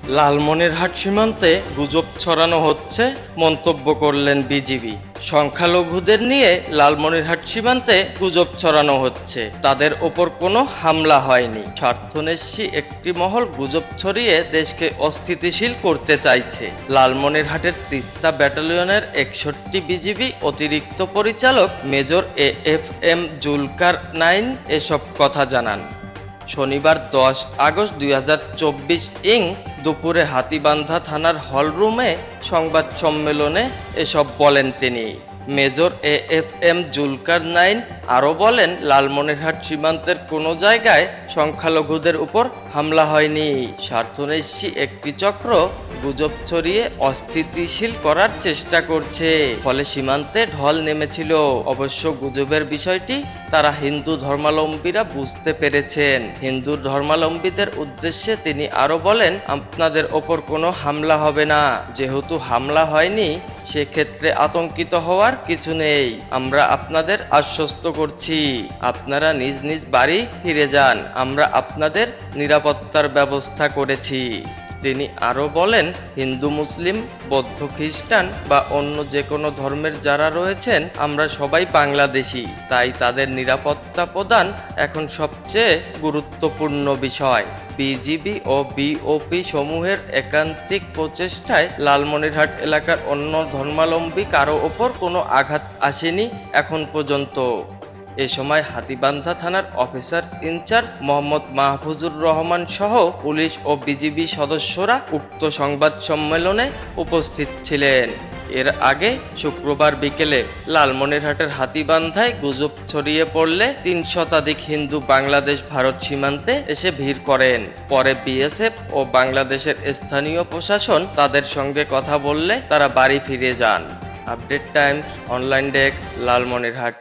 লালমনিরহাট সীমান্তে গুজব ছড়ানো হচ্ছে, মন্তব্য করলেন বিজিবি। সংখ্যালঘুদের নিয়ে লালমনিরহাট সীমান্তে গুজব ছড়ানো হচ্ছে, তাদের ওপর কোনো হামলা হয়নি। স্বার্থন্বেষী একটি মহল গুজব ছড়িয়ে দেশকে অস্থিতিশীল করতে চাইছে। লালমনিরহাটের তিস্তা ব্যাটালিয়নের 61 বিজিবি অতিরিক্ত পরিচালক মেজর AFM জুলকার নাইন এসব কথা জানান। শনিবার 10 আগস্ট 2024 দুপুরে হাতীবান্ধা থানার হলরুমে সংবাদ সম্মেলনে এসব বলেন তিনি। মেজর AFM জুলকার নাইন আরও বলেন, লালমনিরহাট সীমান্তের কোনো জায়গায় সংখ্যালঘুদের উপর হামলা হয়নি। স্বার্থন্বেষী একটি চক্র গুজব ছড়িয়ে অস্থিতিশীল করার চেষ্টা করছে, ফলে সীমান্তে ঢল নেমেছিল। অবশ্য গুজবের বিষয়টি তারা হিন্দু ধর্মাবলম্বীরা বুঝতে পেরেছেন। হিন্দু ধর্মাবলম্বীদের উদ্দেশ্যে তিনি আরও বলেন, আপনাদের ওপর কোনো হামলা হবে না। যেহেতু হামলা হয়নি, সেক্ষেত্রে আতঙ্কিত হওয়ার কিছু নেই। আমরা আপনাদের আশ্বস্ত করছি, আপনারা নিজ নিজ বাড়ি ফিরে যান। আমরা আপনাদের নিরাপত্তার ব্যবস্থা করেছি। তিনি আরও বলেন, হিন্দু, মুসলিম, বৌদ্ধ, খ্রিস্টান বা অন্য যে কোনো ধর্মের যারা রয়েছেন, আমরা সবাই বাংলাদেশি, তাই তাদের নিরাপত্তা প্রদান এখন সবচেয়ে গুরুত্বপূর্ণ বিষয়। বিজিবি ও বিওপি সমূহের একান্তিক প্রচেষ্টায় লালমনিরহাট এলাকার অন্য ধর্মাবলম্বী কারো ওপর কোনো আঘাত আসেনি এখন পর্যন্ত। এ সময় হাতীবান্ধা থানার অফিসার ইনচার্জ মোহাম্মদ মাহফুজুর রহমান সহ পুলিশ ও বিজিবি সদস্যরা উক্ত সংবাদ সম্মেলনে উপস্থিত ছিলেন। এর আগে শুক্রবার বিকেলে লালমনিরহাটের হাতীবান্ধায় গুজব ছড়িয়ে পড়লে ৩ শতাধিক হিন্দু বাংলাদেশ ভারত সীমান্তে এসে ভিড় করেন। পরে বিএসএফ ও বাংলাদেশের স্থানীয় প্রশাসন তাদের সঙ্গে কথা বললে তারা বাড়ি ফিরে যান। Update Times online desk, Lalmonirhat.